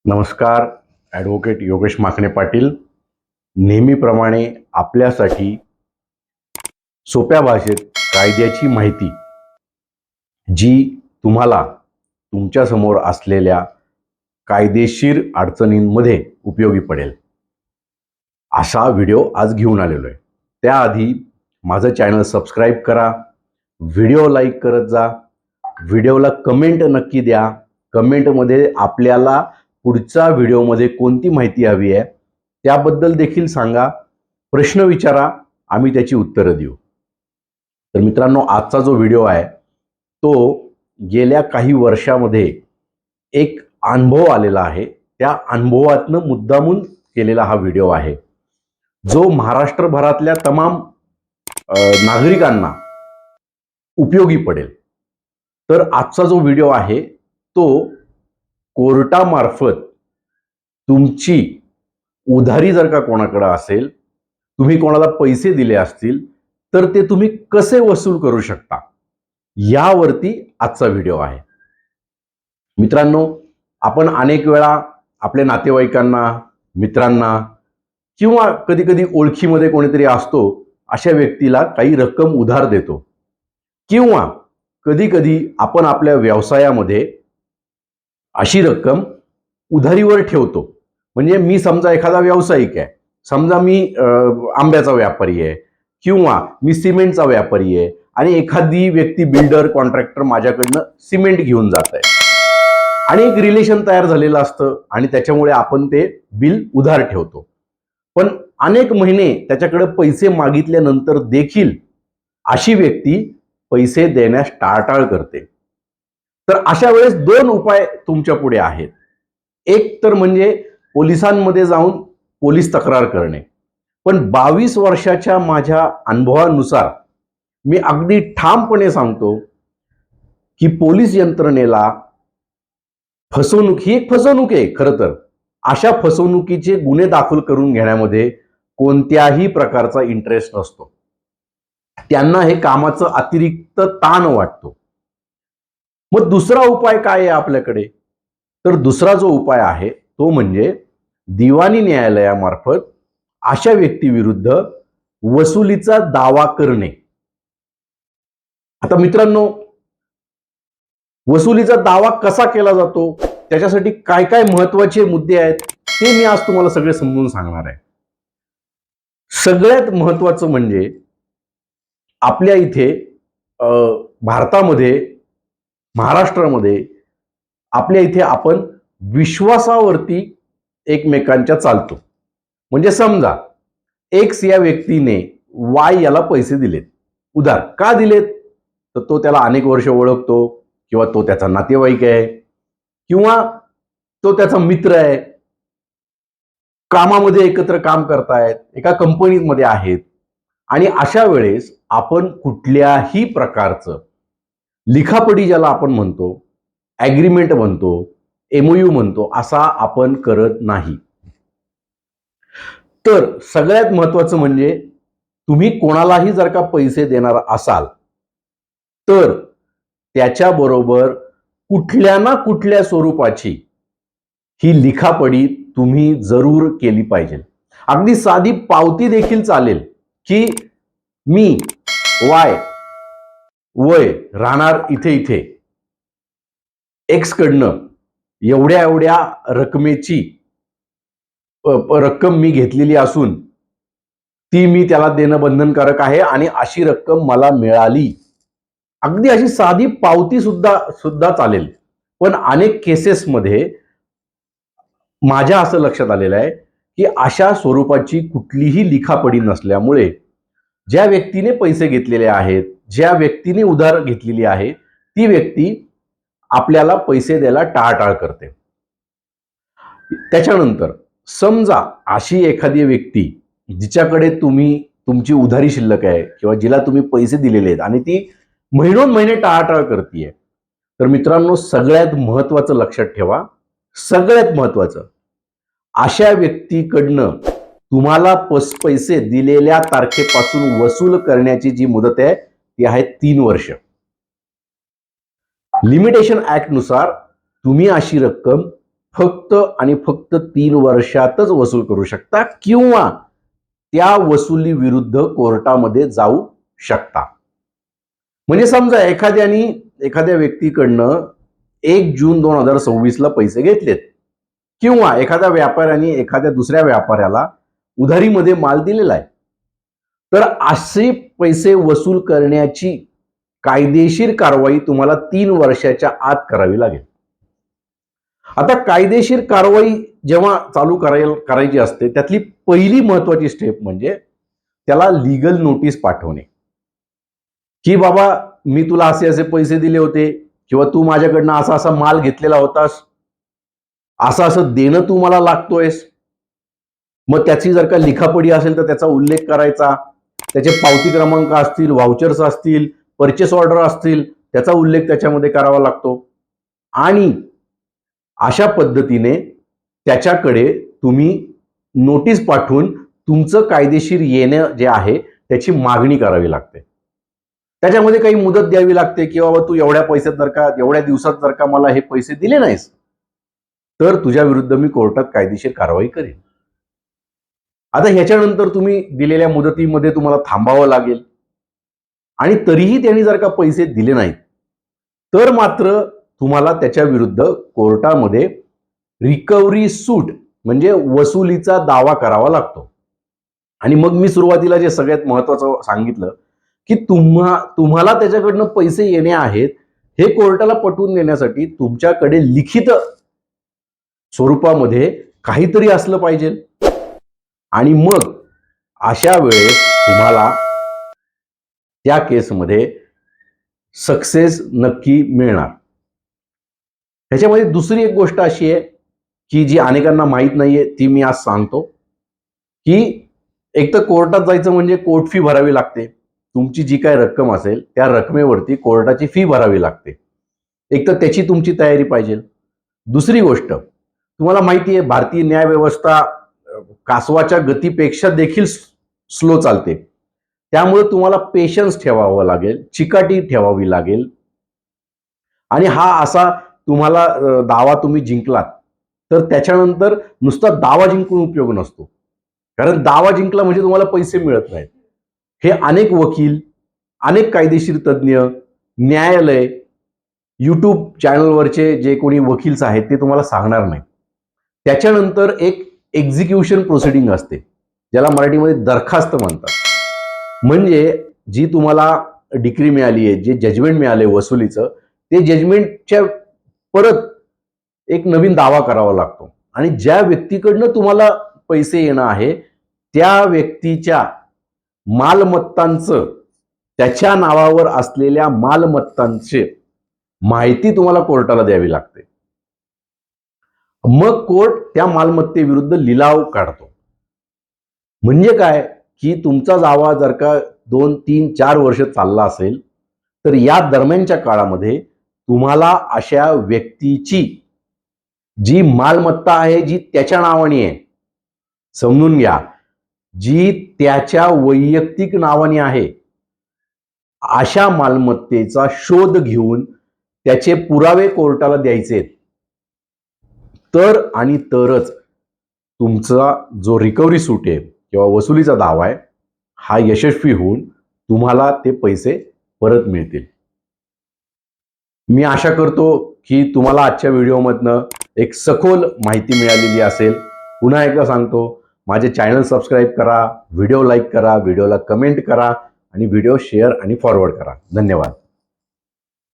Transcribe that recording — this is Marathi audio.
नमस्कार. ॲडव्होकेट योगेश माखणे पाटील नेहमीप्रमाणे आपल्यासाठी सोप्या भाषेत कायद्याची माहिती जी तुम्हाला तुमच्या समोर असलेल्या कायदेशीर अडचणींमध्ये उपयोगी पडेल असा व्हिडिओ आज घेऊन आलेलो आहे. त्याआधी माझं चॅनल सबस्क्राईब करा, व्हिडिओ लाईक करत जा, व्हिडिओला कमेंट नक्की द्या. कमेंटमध्ये आपल्याला पुढच्या व्हिडिओमध्ये कोणती माहिती हवी आहे त्याबद्दल देखील सांगा, प्रश्न विचारा, आम्ही त्याची उत्तरं देऊ. तर मित्रांनो, आजचा जो व्हिडिओ आहे तो गेल्या काही वर्षामध्ये एक अनुभव आलेला आहे. त्या अनुभवातनं मुद्दामून केलेला हा व्हिडिओ आहे, जो महाराष्ट्रभरातल्या तमाम नागरिकांना उपयोगी पडेल. तर आजचा जो व्हिडिओ आहे तो कोर्टामार्फत तुमची उधारी जर का कोणाकडे असेल, तुम्ही कोणाला पैसे दिले असतील, तर ते तुम्ही कसे वसूल करू शकता यावरती आजचा व्हिडिओ आहे. मित्रांनो, आपण अनेक वेळा आपल्या नातेवाईकांना, मित्रांना किंवा कधी कधी ओळखीमध्ये कोणीतरी असतो अशा व्यक्तीला काही रक्कम उधार देतो, किंवा कधी कधी आपण आपल्या व्यवसायामध्ये अशी रक्कम उधारीवर ठेवतो. म्हणजे मी समजा एखादा व्यावसायिक आहे, समजा मी आंब्याचा व्यापारी आहे किंवा मी सिमेंटचा व्यापारी आहे आणि एखादी व्यक्ती बिल्डर कॉन्ट्रॅक्टर माझ्याकडनं सिमेंट घेऊन जात आहे आणि एक रिलेशन तयार झालेलं असतं आणि त्याच्यामुळे आपण ते बिल उधार ठेवतो. पण अनेक महिने त्याच्याकडे पैसे मागितल्यानंतर देखील अशी व्यक्ती पैसे देण्यास टाळाटाळ करते. तर अशा वेळेस दोन उपाय तुमच्या पुढे आहेत. एक तर म्हणजे पोलिसांमध्ये जाऊन पोलीस तक्रार करणे. पण 22 वर्षाच्या माझ्या अनुभवानुसार मी अगदी ठामपणे सांगतो की पोलीस यंत्रणेला फसवणूक ही एक फसवणूक आहे. खरं तर अशा फसवणुकीचे गुन्हे दाखल करून घेण्यामध्ये कोणत्याही प्रकारचा इंटरेस्ट नसतो. त्यांना हे कामाचं अतिरिक्त ताण वाटतो. मग दुसरा उपाय काय आहे आपल्याकडे? तर दुसरा जो उपाय आहे तो म्हणजे दिवाणी न्यायालयामार्फत अशा व्यक्तीविरुद्ध वसुलीचा दावा करणे. आता मित्रांनो, वसुलीचा दावा कसा केला जातो, त्याच्यासाठी काय काय महत्वाचे मुद्दे आहेत ते मी आज तुम्हाला सगळे समजून सांगणार आहे. सगळ्यात महत्वाचं म्हणजे आपल्या इथे भारतामध्ये, महाराष्ट्रामध्ये आपल्या इथे आपण विश्वासावरती एकमेकांच्या चालतो. म्हणजे समजा एक्स या व्यक्तीने वाय याला पैसे दिलेत उधार. का दिलेत? तर तो त्याला अनेक वर्ष ओळखतो, किंवा तो त्याचा नातेवाईक आहे, किंवा तो त्याचा मित्र आहे, कामामध्ये एकत्र काम करतायत, एका कंपनीमध्ये आहेत. आणि अशा वेळेस आपण कुठल्याही प्रकारचं लिखापडी ज्याला आपण म्हणतो, ॲग्रीमेंट म्हणतो, एमओयू म्हणतो, असा आपण करत नाही. तर सगळ्यात महत्वाचं म्हणजे तुम्ही कोणालाही जर का पैसे देणार असाल तर त्याच्याबरोबर कुठल्या ना कुठल्या स्वरूपाची ही लिखापडी तुम्ही जरूर केली पाहिजे. अगदी साधी पावती देखील चालेल की मी वाय वय राहणार इथे इथे, एक्स कडनं एवढ्या एवढ्या रकमेची रक्कम मी घेतलेली असून ती मी त्याला देणं बंधनकारक आहे आणि अशी रक्कम मला मिळाली. अगदी अशी साधी पावती सुद्धा चालेल. पण अनेक केसेसमध्ये माझ्या असं लक्षात आलेलं आहे की अशा स्वरूपाची कुठलीही लिखापडी नसल्यामुळे ज्या व्यक्तीने पैसे घेतलेले आहेत, ज्या व्यक्तीने उधार घेतलेली आहे, ती व्यक्ती आपल्याला पैसे द्यायला टाळाटाळ करते. त्याच्यानंतर समजा अशी एखादी व्यक्ती जिच्याकडे तुमची उधारी शिल्लक आहे किंवा जिला तुम्ही पैसे दिलेले आहेत आणि ती महिनोन-महिने टाळाटाळ करतीये, तर मित्रांनो, सगळ्यात महत्वाचं लक्षात ठेवा, सगळ्यात महत्वाचं, अशा व्यक्तीकडनं तुम्हाला पैसे दिलेल्या तारखेपासून वसूल करण्याची जी मुदत आहे ती आहे 3 वर्ष. लिमिटेशन ऍक्ट नुसार तुम्ही अशी रक्कम फक्त आणि फक्त 3 वर्षातच वसूल करू शकता किंवा त्या वसुली विरुद्ध कोर्टामध्ये जाऊ शकता. म्हणजे समजा एखाद्या व्यक्तीकडनं 1 जून 2026 ला पैसे घेतलेत किंवा एखाद्या व्यापाऱ्याने एखाद्या दुसऱ्या व्यापाऱ्याला उधारीमध्ये माल दिलेला आहे, तर असे पैसे वसूल करण्याची कायदेशीर कारवाई तुम्हाला 3 वर्षाच्या आत करावी लागेल. आता कायदेशीर कारवाई जेव्हा चालू करायची असते, त्यातली पहिली महत्वाची स्टेप म्हणजे त्याला लीगल नोटीस पाठवणे, की बाबा मी तुला असे असे पैसे दिले होते किंवा तू माझ्याकडनं असा असा माल घेतलेला होतास, असं असं देणं तू मला लागतोयस. मग त्याची जर का लिखापडी असेल तर त्याचा उल्लेख करायचा, त्याचे पावती क्रमांक असतील, व्हाउचर्स असतील, परचेस ऑर्डर असतील, त्याचा उल्लेख त्याच्यामध्ये करावा लागतो. आणि अशा पद्धतीने त्याच्याकडे तुम्ही नोटीस पाठवून तुमचं कायदेशीर येणं जे आहे त्याची मागणी करावी लागते. त्याच्यामध्ये काही मुदत द्यावी लागते की बाबा तू एवढ्या पैशात जर का एवढ्या दिवसात जर का मला हे पैसे दिले नाहीस तर तुझ्या विरुद्ध मी कोर्टात कायदेशीर कारवाई करेन. आता ह्याच्यानंतर तुम्ही दिलेल्या मुदतीमध्ये तुम्हाला थांबावं लागेल आणि तरीही त्यांनी जर का पैसे दिले नाहीत तर मात्र तुम्हाला त्याच्या विरुद्ध कोर्टामध्ये रिकव्हरी सूट म्हणजे वसुलीचा दावा करावा लागतो. आणि मग मी सुरुवातीला जे सगळ्यात महत्वाचं सांगितलं की तुम्हाला त्याच्याकडनं पैसे येणे आहेत हे कोर्टाला पटवून देण्यासाठी तुमच्याकडे लिखित स्वरूपामध्ये काहीतरी असलं पाहिजे. आणि मग अशा वेळेस तुम्हाला त्या केसमध्ये सक्सेस नक्की मिळणार. ह्याच्यामध्ये दुसरी एक गोष्ट अशी आहे की जी अनेकांना माहीत नाहीये, ती मी आज सांगतो की एक तर कोर्टात जायचं म्हणजे कोर्ट फी भरावी लागते. तुमची जी काय रक्कम असेल त्या रकमेवरती कोर्टाची फी भरावी लागते. एक तर त्याची तुमची तयारी पाहिजे. दुसरी गोष्ट, तुम्हाला माहिती आहे भारतीय न्याय व्यवस्था कासवाच्या गतीपेक्षा देखील स्लो चालते. त्यामुळे तुम्हाला पेशन्स ठेवावं लागेल, चिकाटी ठेवावी लागेल. आणि हा असा तुम्हाला दावा तुम्ही जिंकलात तर त्याच्यानंतर नुसता दावा जिंकून उपयोग नसतो, कारण दावा जिंकला म्हणजे तुम्हाला पैसे मिळत नाहीत. हे अनेक वकील, अनेक कायदेशीर तज्ज्ञ, न्यायालय, यूट्यूब चॅनलवरचे जे कोणी वकील्स आहेत ते तुम्हाला सांगणार नाही. त्याच्यानंतर एक एक्झिक्युशन प्रोसिडिंग असते, ज्याला मराठीमध्ये दरखास्त म्हणतात. म्हणजे जी तुम्हाला डिक्री मिळाली आहे, जे जजमेंट मिळाले वसुलीचं, ते जजमेंटच्या परत एक नवीन दावा करावा लागतो. आणि ज्या व्यक्तीकडनं तुम्हाला पैसे येणं आहे त्या व्यक्तीच्या मालमत्तांचं, त्याच्या नावावर असलेल्या मालमत्तांची माहिती तुम्हाला कोर्टाला द्यावी लागते. मग कोर्ट त्या मालमत्तेविरुद्ध लिलाव काढतो. म्हणजे काय की तुमचा दावा जर का 2, 3, 4 वर्ष चालला असेल तर या दरम्यानच्या काळामध्ये तुम्हाला अशा व्यक्तीची जी मालमत्ता आहे जी त्याच्या नावाने आहे, समजून घ्या, जी त्याच्या वैयक्तिक नावाने आहे, अशा मालमत्तेचा शोध घेऊन त्याचे पुरावे कोर्टाला द्यायचे. तर आणि तरच तुमचा जो रिकव्हरी सूट आहे किंवा वसुलीचा दावा आहे हा यशस्वी होऊन तुम्हाला ते पैसे परत मिळतील. मी आशा करतो की तुम्हाला आजच्या व्हिडिओमधनं एक सखोल माहिती मिळालेली असेल. पुन्हा एकदा सांगतो, माझे चॅनल सबस्क्राईब करा, व्हिडिओ लाईक करा, व्हिडिओला कमेंट करा आणि व्हिडिओ शेअर आणि फॉरवर्ड करा. धन्यवाद.